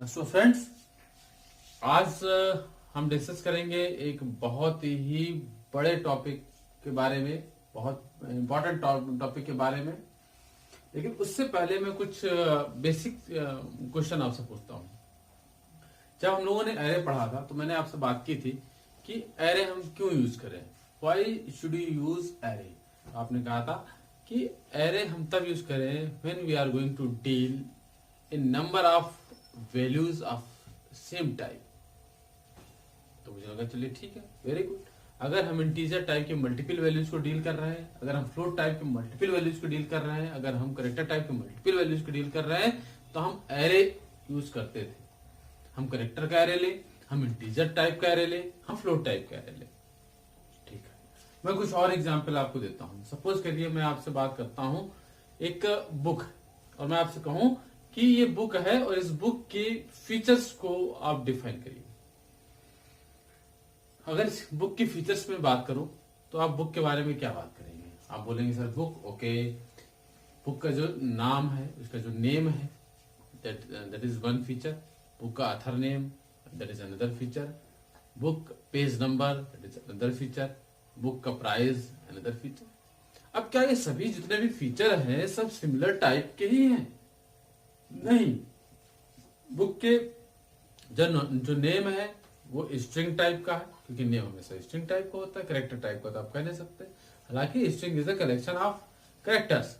So friends, आज हम discuss करेंगे एक बहुत ही बड़े टॉपिक के बारे में, बहुत इंपॉर्टेंट टॉपिक के बारे में। लेकिन उससे पहले मैं कुछ बेसिक क्वेश्चन आपसे पूछता हूँ। जब हम लोगों ने एरे पढ़ा था तो मैंने आपसे बात की थी कि एरे हम क्यों यूज करें, why should you use array. आपने कहा था कि एरे हम तब यूज करें when we are going to deal in number of values of same type. तो मुझे लगा चलिए ठीक है, वेरी गुड। अगर हम इंटीजर टाइप के मल्टीपल वैल्यूज को डील कर रहे हैं, अगर हम फ्लोट टाइप के मल्टीपल वैल्यूज को डील कर रहे हैं, अगर हम करेक्टर टाइप के मल्टीपल वैल्यूज को डील कर रहे हैं, तो हम एरे यूज करते थे। हम करेक्टर का एरे ले, हम इंटीजर टाइप का एरे ले, हम फ्लोट टाइप का एरे ले। ठीक है, मैं कुछ और एग्जाम्पल आपको देता हूं। सपोज करिए मैं आपसे बात करता हूं एक बुक, और मैं आपसे कहूं कि ये बुक है और इस बुक के फीचर्स को आप डिफाइन करिए। अगर इस बुक की फीचर्स में बात करूं तो आप बुक के बारे में क्या बात करेंगे? आप बोलेंगे सर बुक, ओके, बुक का जो नाम है, उसका जो नेम है, that is one feature. Book का author name, that is another feature. Book page number, that is another feature. Book का प्राइस, अनदर फीचर। अब क्या ये सभी जितने भी फीचर हैं सब सिमिलर टाइप के ही हैं? नहीं। बुक के जो नेम है वो स्ट्रिंग टाइप का है, क्योंकि नेम हमेशा स्ट्रिंग टाइप का होता है। करेक्टर टाइप का तो आप कह नहीं सकते, हालांकि string is a collection of characters.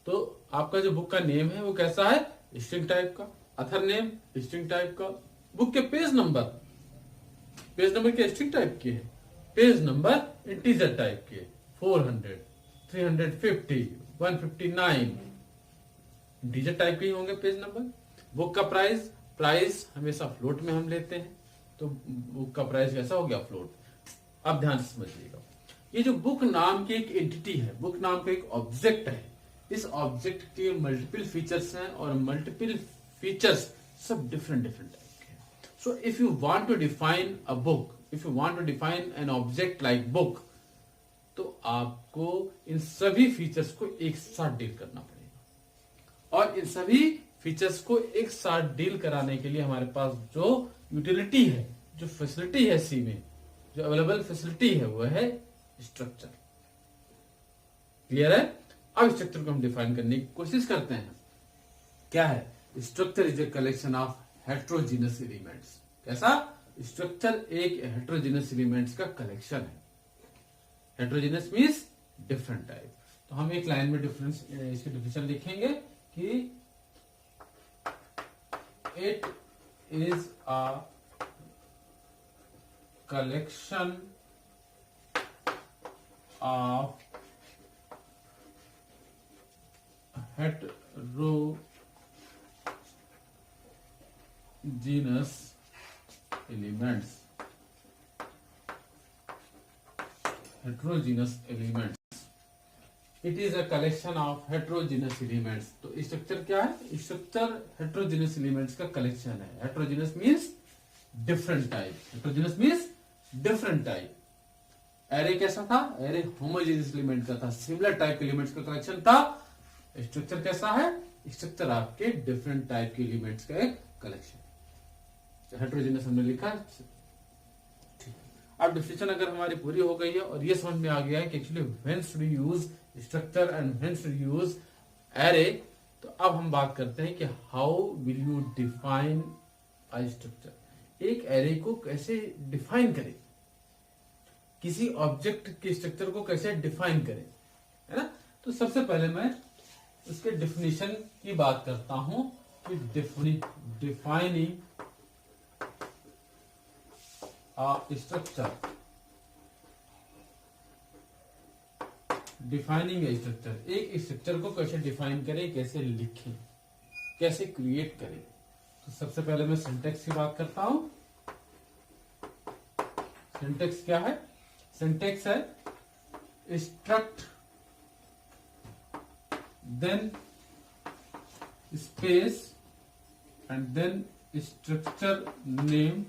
तो आपका जो बुक का नेम है वो कैसा है? स्ट्रिंग टाइप का। अथर नेम स्ट्रिंग टाइप का। बुक के पेज नंबर के स्ट्रिंग टाइप के है। पेज नंबर इंटीजर टाइप के, 400, 350, 159 इंटीजर टाइप के ही होंगे पेज नंबर। बुक का प्राइस हमेशा फ्लोट में हम लेते हैं, तो बुक का प्राइस कैसा हो गया? फ्लोट। अब ध्यान से समझिएगा, ये जो बुक नाम की एक एंटिटी है, बुक नाम का एक ऑब्जेक्ट है, इस ऑब्जेक्ट के मल्टीपल फीचर्स हैं और मल्टीपल फीचर्स सब डिफरेंट टाइप के हैं। So if you want to define a book, if you want to define an object like book, तो आपको इन सभी फीचर्स को एक साथ डील करना पड़ेगा। और इन सभी फीचर्स को एक साथ डील कराने के लिए हमारे पास जो यूटिलिटी है, जो फैसिलिटी है सी में, जो अवेलेबल फैसिलिटी है, वो है स्ट्रक्चर। क्लियर है? अब स्ट्रक्चर को हम डिफाइन करने की कोशिश करते हैं। क्या है? Structure is a collection of heterogeneous elements. कैसा? स्ट्रक्चर एक हेट्रोजीनस एलिमेंट्स का कलेक्शन है। Heterogeneous means different type. तो हम एक लाइन में डिफरेंस, इसकी डिफिनेशन लिखेंगे कि it is a collection of heterogeneous elements. It is a collection of heterogeneous elements. तो स्ट्रक्चर क्या है? स्ट्रक्चर heterogeneous elements का कलेक्शन है। heterogeneous means different type. heterogeneous means different type. Array कैसा था? एरे homogeneous element का था, similar type elements का कलेक्शन था। स्ट्रक्चर कैसा है? स्ट्रक्चर आपके डिफरेंट टाइप के एलिमेंट्स का एक कलेक्शन। हेट्रोजीनियस हमने लिखा। अब डिफिनेशन अगर हमारी पूरी हो गई है और ये समझ में आ गया है कि actually when should you use structure and when should you use array, तो अब हम बात करते हैं कि how will you define a structure. एक एरे को कैसे डिफाइन करें, किसी ऑब्जेक्ट के स्ट्रक्चर को कैसे डिफाइन करें, है ना? तो सबसे पहले मैं उसके डिफिनेशन की बात करता हूं कि डिफाइनिंग स्ट्रक्चर, डिफाइनिंग ए स्ट्रक्चर। एक स्ट्रक्चर को कैसे डिफाइन करें, कैसे लिखें, कैसे क्रिएट करें। तो सबसे पहले मैं सिंटेक्स की बात करता हूं। सिंटेक्स क्या है? सिंटेक्स है struct then space and then structure name,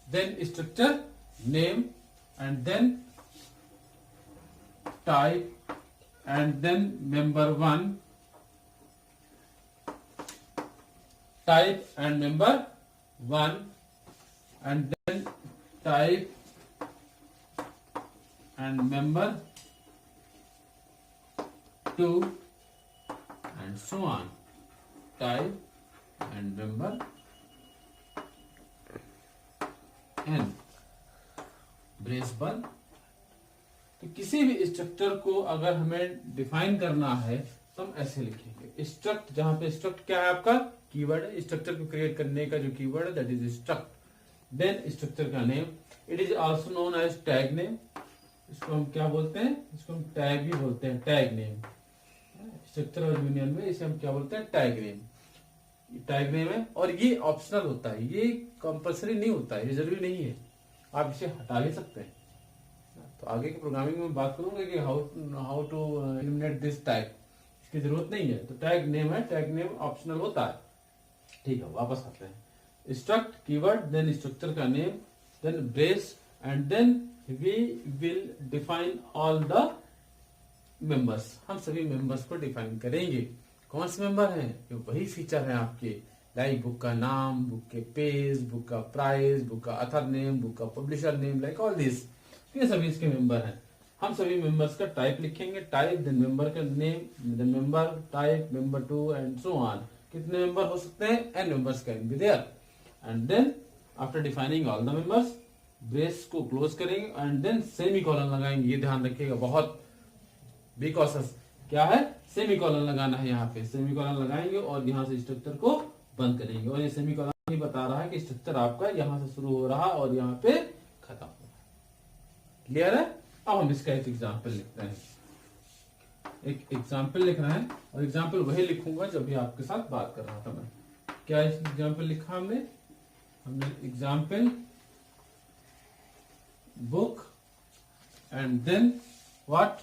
then structure name and then type and then member 1 type and member 1, and then type and member 2, and so on. Type and member n, brace 1। तो किसी भी structure को अगर हमें define करना है तो हम ऐसे लिखेंगे। स्ट्रक्ट, जहां पे स्ट्रक्ट क्या है आपका कीवर्ड है, स्ट्रक्चर को क्रिएट करने का जो कीवर्ड है that is struct. Then structure का name, it is also known as tag name. इसको हम क्या बोलते हैं, इसको हम टैग भी बोलते हैं, टैग नेम। स्ट्रक्चर और यूनियन में इसे हम क्या बोलते हैं, टैग नेम। टैग नेम है और ये ऑप्शनल होता है, ये कंपल्सरी नहीं होता है, ये जरूरी नहीं है, आप इसे हटा भी सकते हैं। तो आगे के प्रोग्रामिंग में बात करूंगा कि how to eliminate this tag, इसकी जरूरत नहीं है। तो टैग नेम है, टैग नेम ऑप्शनल होता है। ठीक है, वापस आते हैं। स्ट्रक्ट कीवर्ड, देन स्ट्रक्चर का name, then brace, and then we will define all the members. हम सभी मेंबर्स को डिफाइन करेंगे। कौन से मेंबर हैं, ये वही फीचर है आपके, लाइक बुक का नाम, बुक के पेज, बुक का प्राइस, बुक का ऑथर नेम, बुक का publisher name, like all this. ये सभी इसके मेंबर हैं। हम सभी मेंबर्स का टाइप लिखेंगे, टाइप देन मेंबर का name, then member type, member 2 and so on. कितने मेंबर हो सकते हैं, n members can be there. And then after defining all the members, brace को क्लोज करेंगे एंड देन सेमीकोलन लगाएंगे। ये ध्यान रखिएगा, बहुत बी कॉशस। क्या है, सेमीकोलन लगाना है, यहाँ पे सेमीकोलन लगाएंगे और यहाँ से स्ट्रक्चर को बंद करेंगे। और ये सेमीकोलन ही बता रहा है कि स्ट्रक्चर आपका यहाँ से शुरू हो रहा और यहाँ पे खत्म हो रहा है। क्लियर है। अब हम इसका एक एग्जाम्पल लिखते हैं। एक एग्जाम्पल लिख रहे हैं और एग्जाम्पल वही लिखूंगा जब भी आपके साथ बात कर रहा था मैं। क्या एग्जाम्पल लिखा हमने example book and then what,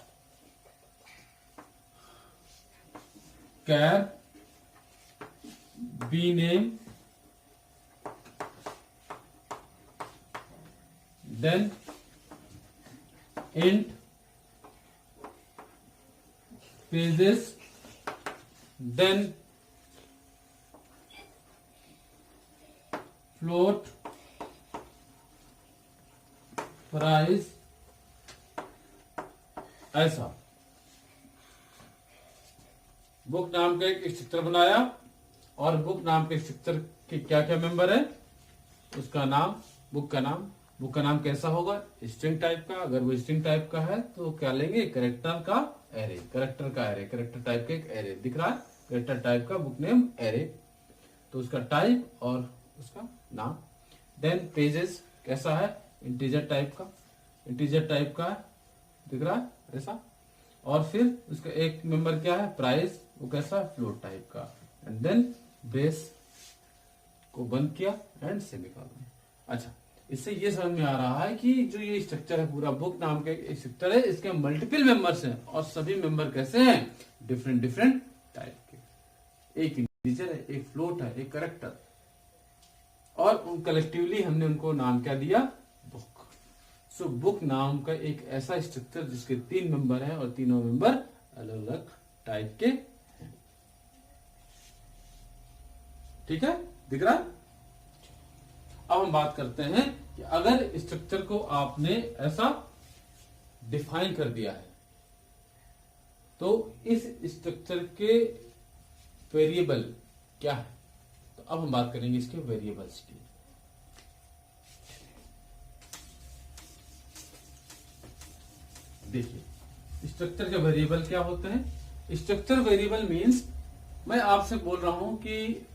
char b name, then int pages, then float price, ऐसा। बुक नाम का एक स्ट्रक्चर बनाया और बुक नाम के स्ट्रक्चर के क्या क्या मेंबर है, उसका नाम, बुक का नाम। बुक का नाम कैसा होगा, स्ट्रिंग टाइप का। अगर वो स्ट्रिंग टाइप का है तो क्या लेंगे, कैरेक्टर का एरे, कैरेक्टर का एरे, कैरेक्टर टाइप का एक एरे दिख रहा है, कैरेक्टर टाइप का बुक नेम एरे। तो उसका टाइप और उसका नाम। देन पेजेस कैसा है, इंटीजर टाइप का, इंटीजर टाइप का दिख रहा है ऐसा। और फिर उसका एक मेंबर क्या है, प्राइस, वो कैसा है, फ्लोट टाइप का। एंड देन बेस को बंद किया एंड सेमीकोलन। अच्छा, इससे ये समझ में आ रहा है कि जो ये स्ट्रक्चर है पूरा, बुक नाम का एक स्ट्रक्चर है, इसके मल्टीपल मेंबर्स हैं और सभी मेंबर कैसे हैं, डिफरेंट डिफरेंट टाइप के। एक इंटीजर है, एक फ्लोट है, एक कैरेक्टर, और उन कलेक्टिवली हमने उनको नाम क्या दिया, बुक। सो बुक नाम का एक ऐसा स्ट्रक्चर जिसके 3 मेंबर हैं और तीनों मेंबर अलग अलग टाइप के हैं। ठीक है, दिख रहा है। अब हम बात करते हैं कि अगर स्ट्रक्चर को आपने ऐसा डिफाइन कर दिया है तो इस स्ट्रक्चर के वेरिएबल क्या है। तो अब हम बात करेंगे इसके वेरिएबल्स की। देखिए स्ट्रक्चर के वेरिएबल क्या होते हैं। स्ट्रक्चर वेरिएबल मींस मैं आपसे बोल रहा हूं कि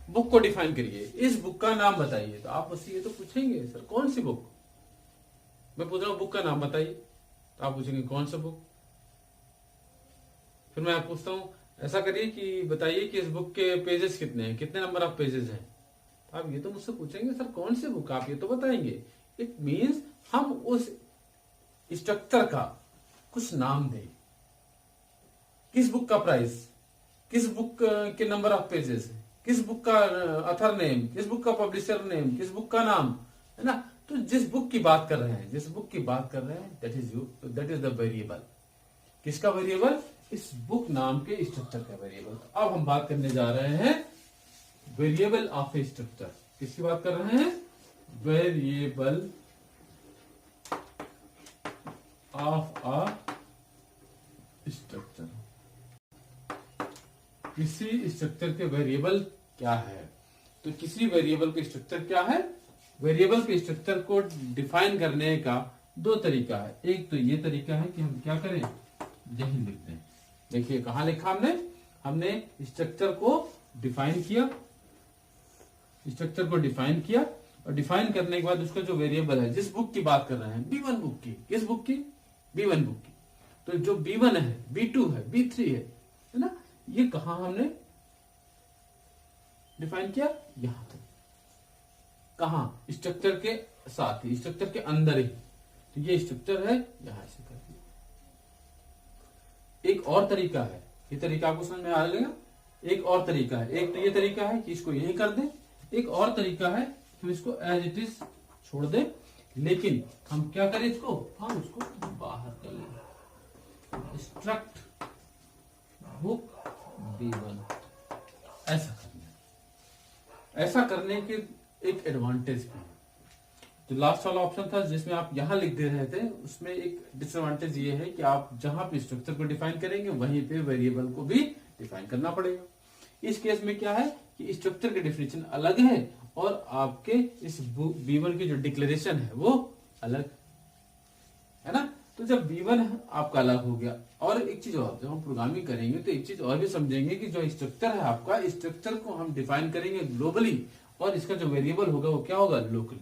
बुक को डिफाइन करिए, इस बुक का नाम बताइए। तो आप मुझसे ये तो पूछेंगे सर कौन सी बुक, मैं पूछ रहा हूं बुक का नाम बताइए, तो आप पूछेंगे कौन सा बुक। फिर मैं पूछता हूं ऐसा करिए कि बताइए कि इस बुक के पेजेस कितने हैं, कितने नंबर ऑफ पेजेस हैं। तो आप ये तो मुझसे पूछेंगे सर कौन सी बुक, आप ये तो बताएंगे। इट मीन्स हम उस स्ट्रक्चर का कुछ नाम दें। किस बुक का प्राइस, किस बुक के नंबर ऑफ पेजेस, किस बुक का ऑथर नेम, किस बुक का पब्लिशर नेम, किस बुक का नाम, है ना। तो जिस बुक की बात कर रहे हैं, जिस बुक की बात कर रहे हैं, दैट इज द वेरिएबल। किसका वेरिएबल, इस बुक नाम के स्ट्रक्चर का वेरिएबल। तो अब हम बात करने जा रहे हैं वेरिएबल ऑफ ए स्ट्रक्चर। किसकी बात कर रहे हैं? Variable of a structure. किसी स्ट्रक्चर के वेरिएबल क्या है? तो किसी वेरिएबल के स्ट्रक्चर क्या है? वेरिएबल के स्ट्रक्चर को डिफाइन करने का दो तरीका है। एक तो ये तरीका है कि हम क्या करें, यही लिख दें। देखिए कहां लिखा हमने स्ट्रक्चर को डिफाइन किया, स्ट्रक्चर को डिफाइन किया, और डिफाइन करने के बाद उसका जो वेरिएबल है, जिस बुक की बात कर रहे हैं, B1 बुक की। किस बुक की? B1 बुक की। तो जो B1 है, B2 है, B3 है ना, ये कहा हमने डिफाइन किया? यहां तक। कहा? स्ट्रक्चर के साथ ही, स्ट्रक्चर के अंदर ही। तो ये स्ट्रक्चर है, यहां से कर दिया। एक और तरीका है, ये तरीका आपको समझ में आ जाएगा। एक और तरीका है, एक तो ये तरीका है कि इसको यही कर दें, एक और तरीका है हम इसको एज इट इज छोड़ दें, लेकिन हम क्या करें इसको, हम उसको बाहर कर लें। स्ट्रक्ट बुक B1, ऐसा करना। ऐसा करने के एक एडवांटेज भी है। जो लास्ट वाला ऑप्शन था जिसमें आप यहां लिख दे रहे थे, उसमें एक डिसएडवांटेज ये है कि आप जहां पे स्ट्रक्चर को डिफाइन करेंगे वहीं पे वेरिएबल को भी डिफाइन करना पड़ेगा। इस केस में क्या है कि स्ट्रक्चर की डेफिनेशन अलग है और आपके इस B1 की जो डिक्लेरेशन है वो अलग है ना। तो जब B1 आपका अलग हो गया, और एक चीज और, जब हम प्रोग्रामिंग करेंगे तो एक चीज और भी समझेंगे कि जो स्ट्रक्चर है आपका, स्ट्रक्चर को हम डिफाइन करेंगे ग्लोबली, और इसका जो वेरिएबल होगा वो क्या होगा, लोकली।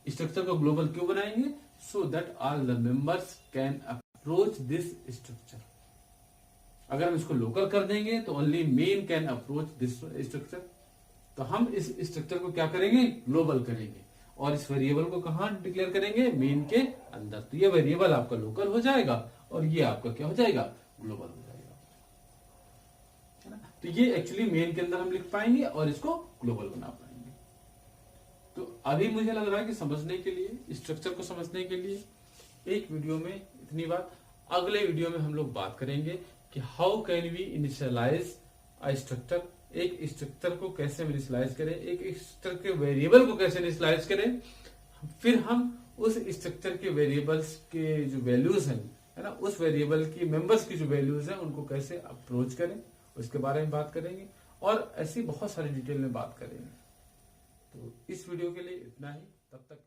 स्ट्रक्चर को ग्लोबल क्यों बनाएंगे? So that all the members can approach this structure. अगर हम इसको लोकल कर देंगे तो only main can approach this structure. तो हम इस स्ट्रक्चर को क्या करेंगे, ग्लोबल करेंगे, और इस वेरिएबल को कहां डिक्लेयर करेंगे, मेन के अंदर। तो ये वेरिएबल आपका लोकल हो जाएगा और ये आपका क्या हो जाएगा, ग्लोबल हो जाएगा, है ना। तो ये एक्चुअली मेन के अंदर हम लिख पाएंगे और इसको ग्लोबल बना पाएंगे। तो अभी मुझे लग रहा है कि समझने के लिए, स्ट्रक्चर को समझने के लिए एक वीडियो में इतनी बात। अगले वीडियो में हम लोग बात करेंगे कि how can we initialise a structure. एक स्ट्रक्चर को कैसे इनिशियलाइज करें, एक स्ट्रक्चर के वेरिएबल को कैसे इनिशियलाइज करें, फिर हम उस स्ट्रक्चर के वेरिएबल्स के जो वैल्यूज हैं, है ना, उस वेरिएबल की मेंबर्स की जो वैल्यूज हैं उनको कैसे अप्रोच करें, उसके बारे में बात करेंगे, और ऐसी बहुत सारी डिटेल में बात करेंगे। तो इस वीडियो के लिए इतना ही, तब तक